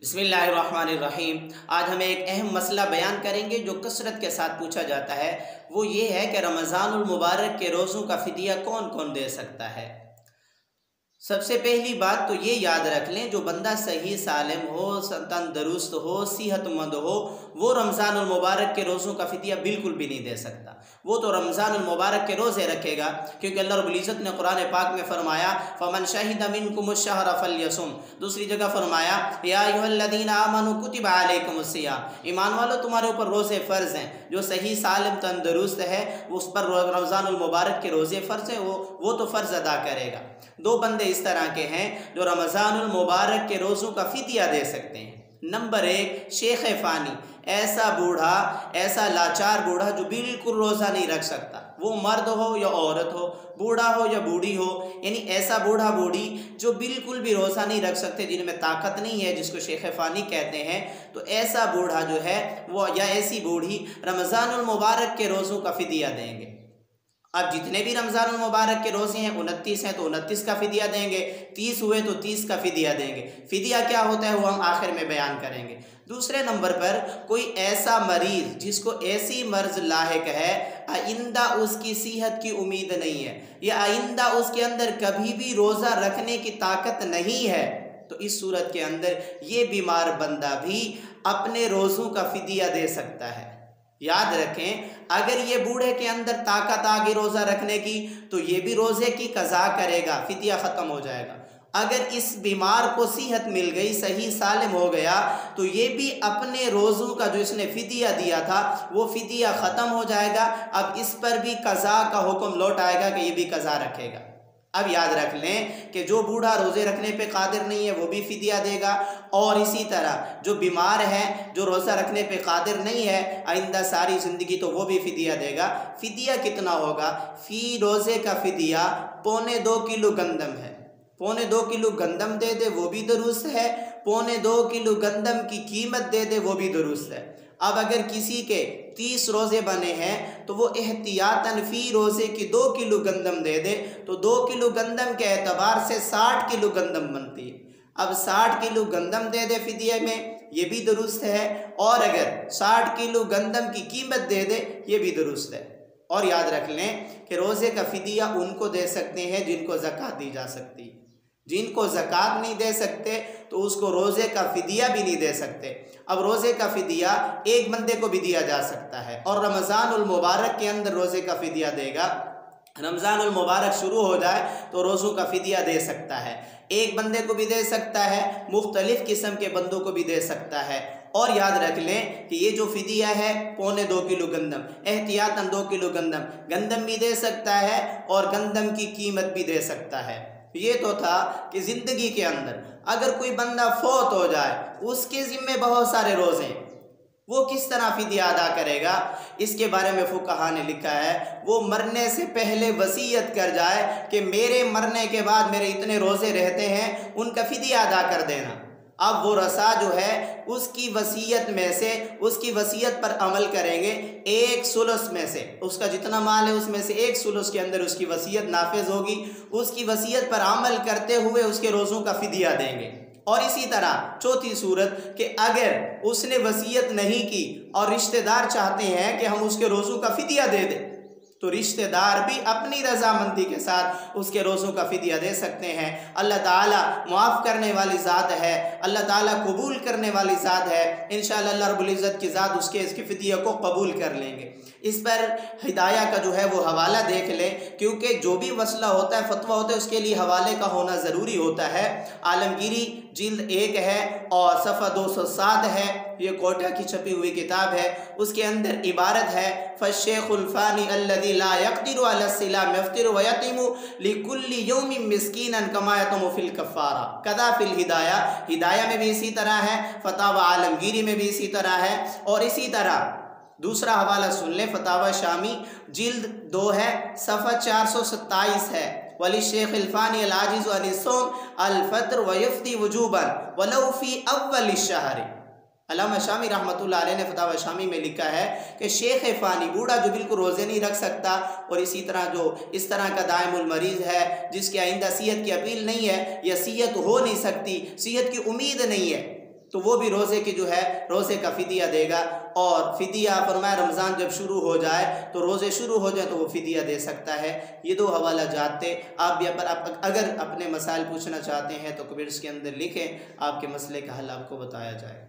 बिस्मिल्लाहिर्रहमानिर्रहीम। आज हम एक अहम मसला बयान करेंगे जो कसरत के साथ पूछा जाता है। वो ये है कि रमज़ानुल मुबारक के रोज़ों का फ़िदिया कौन कौन दे सकता है। सबसे पहली बात तो ये याद रख लें, जो बंदा सही सालिम हो, तंदुरुस्त हो, सेहतमंद हो, वो रमज़ानुल मुबारक के रोज़ों का फ़िदिया बिल्कुल भी नहीं दे सकता। वो तो रमज़ानुल मुबारक के रोज़े रखेगा, क्योंकि अल्लाह रब्बुल इज़्ज़त ने कुरान पाक में फ़रमाया फ़मन शहिद मिनकुमुश-शहरा फ़ल्यसुम। दूसरी जगह फ़रमाया या अय्युहल्लज़ीना आमनू कुतिबा अलैकुमुस-सियाम। ईमान वालों, तुम्हारे ऊपर रोज़े फ़र्ज़ हैं। जो सही सालिम तंदुरुस्त है उस पर रमज़ानुल मुबारक के रोज़े फ़र्ज़ हैं, वो तो फ़र्ज़ अदा करेगा। दो बंदे इस तरह के हैं जो रमज़ानुल मुबारक के रोज़ों का फ़िदिया दे सकते हैं। नंबर एक, शेख फ़ानी, ऐसा बूढ़ा, ऐसा लाचार बूढ़ा जो बिल्कुल रोज़ा नहीं रख सकता। वो मर्द हो या औरत हो, बूढ़ा हो या बूढ़ी हो, यानी ऐसा बूढ़ा बूढ़ी जो बिल्कुल भी रोज़ा नहीं रख सकते, जिनमें ताकत नहीं है, जिसको शेख फ़ानी कहते हैं। तो ऐसा बूढ़ा जो है वो या ऐसी बूढ़ी रमज़ानुल मुबारक के रोज़ों का फ़िदिया देंगे। अब जितने भी रमज़ानुल मुबारक के रोज़े हैं 29 हैं तो 29 का फ़िदिया देंगे, 30 हुए तो 30 का फ़िदिया देंगे। फ़िदिया क्या होता है वो हम आखिर में बयान करेंगे। दूसरे नंबर पर कोई ऐसा मरीज़ जिसको ऐसी मर्ज़ लाहिक है, आइंदा उसकी सेहत की उम्मीद नहीं है, या आइंदा उसके अंदर कभी भी रोज़ा रखने की ताकत नहीं है, तो इस सूरत के अंदर ये बीमार बंदा भी अपने रोज़ों का फ़िदिया दे सकता है। याद रखें, अगर ये बूढ़े के अंदर ताकत आ गई रोज़ा रखने की तो ये भी रोज़े की कज़ा करेगा, फ़िदिया ख़त्म हो जाएगा। अगर इस बीमार को सेहत मिल गई, सही सालिम हो गया, तो ये भी अपने रोज़ों का जो इसने फ़िदिया दिया था वो फ़िदिया ख़त्म हो जाएगा। अब इस पर भी कज़ा का हुक्म लौट आएगा कि ये भी कज़ा रखेगा। अब याद रख लें कि जो बूढ़ा रोज़े रखने पे कादिर नहीं है वो भी फ़िदिया देगा, और इसी तरह जो बीमार है, जो रोज़ा रखने पे कादिर नहीं है आइंदा सारी ज़िंदगी, तो वो भी फ़िदिया देगा। फ़िदिया कितना होगा? फ़ी रोज़े का फ़िदिया 2.25 किलो गंदम है। 2.25 किलो गंदम दे दे वो भी दुरुस्त है, 2.25 किलो गंदम की कीमत दे दे वो भी दुरुस्त है। अब अगर किसी के 30 रोज़े बने हैं तो वो एहतियातन फ़ी रोज़े की 2 किलो गंदम दे दे, तो 2 किलो गंदम के एतबार से 60 किलो गंदम बनती है। अब 60 किलो गंदम दे दे फ़िदिया में, ये भी दुरुस्त है, और अगर 60 किलो गंदम की कीमत दे दे ये भी दुरुस्त है। और याद रख लें कि रोज़े का फ़िदिया उनको दे सकते हैं जिनको ज़कात दी जा सकती है। जिनको ज़कात नहीं दे सकते तो उसको रोज़े का फ़िदिया भी नहीं दे सकते। अब रोज़े का फ़िदिया एक बंदे को भी दिया जा सकता है, और रमज़ानुल मुबारक के अंदर रोज़े का फ़िदिया देगा। रमज़ानुल मुबारक शुरू हो जाए तो रोज़ों का फ़िदिया दे सकता है, एक बंदे को भी दे सकता है, मुख्तलिफ़ किस्म के बंदों को भी दे सकता है। और याद रख लें कि ये जो फ़िदिया है 2.25 किलो गंदम, एहतियातन 2 किलो गंदम भी दे सकता है और गंदम की कीमत भी दे सकता है। ये तो था कि ज़िंदगी के अंदर अगर कोई बंदा फौत हो जाए, उसके ज़िम्मे बहुत सारे रोज़े, वो किस तरह फ़िदिया अदा करेगा? इसके बारे में फुक़हा ने लिखा है वो मरने से पहले वसीयत कर जाए कि मेरे मरने के बाद मेरे इतने रोज़े रहते हैं, उनका फ़िदिया अदा कर देना। अब वो रसा जो है उसकी वसीयत में से, उसकी वसीयत पर अमल करेंगे, 1/3 में से, उसका जितना माल है उसमें से 1/3 के अंदर उसकी वसीयत नाफिज होगी। उसकी वसीयत पर अमल करते हुए उसके रोज़ों का फ़िदिया देंगे। और इसी तरह चौथी सूरत कि अगर उसने वसीयत नहीं की और रिश्तेदार चाहते हैं कि हम उसके रोज़ों का फ़िदिया दे दें, तो रिश्तेदार भी अपनी रजामंदी के साथ उसके रोज़ों का फ़िदिया दे सकते हैं। अल्लाह ताला माफ़ करने वाली ज़ात है, अल्लाह ताला कबूल करने वाली ज़ात है। इंशाअल्लाह अल्लाह रब्बुल इज़्ज़त की ज़ात इसके फ़िदिया को कबूल कर लेंगे। इस पर हिदाया का जो है वो हवाला देख लें, क्योंकि जो भी मसला होता है, फतवा होता है, उसके लिए हवाले का होना ज़रूरी होता है। आलमगीरी जिल्द 1 है और सफ़ा 207 है, ये कोटा की छपी हुई किताब है। उसके अंदर इबारत है फ़श्शेख़ुल फ़ानी अल्लज़ी ला यक़दिरु अला सियाम यफ़्तिरु व यतीमु लिकुल्लि यौमिन मिस्कीनन कमा यतमु फ़िल कफ़ारा कज़ा फ़िल हिदाया। हिदाया में भी इसी तरह है, फ़तावा आलमगीरी में भी इसी तरह है। और इसी तरह दूसरा हवाला सुन लें, फ़तावा शामी जिल्द 2 है, सफ़ा 427 है। वली शेख फ़ानी अल आजिज़ अनिस्सौम अल फ़त्र व युफ़्ती वुजूबन वलौ फ़ी अव्वल शहर। अल्लामा शामी रहमतुल्लाह अलैह ने फ़तावा शामी में लिखा है कि शेख फ़ानी बूढ़ा जो बिल्कुल रोज़े नहीं रख सकता, और इसी तरह जो इस तरह का दायमुल मरीज़ है जिसके आइंदा सेहत की अपील नहीं है या सेहत हो नहीं सकती, सेहत की उम्मीद नहीं है, तो वो भी रोज़े की जो है रोज़े का फ़िदिया देगा। और फ़िदिया फरमाया रमज़ान जब शुरू हो जाए तो रोज़े शुरू हो जाए तो वो फ़िदिया दे सकता है। ये 2 हवाला जाते आप भी अगर अपने मसाइल पूछना चाहते हैं तो कमेंट्स के अंदर लिखें, आपके मसले का हल आपको बताया जाए।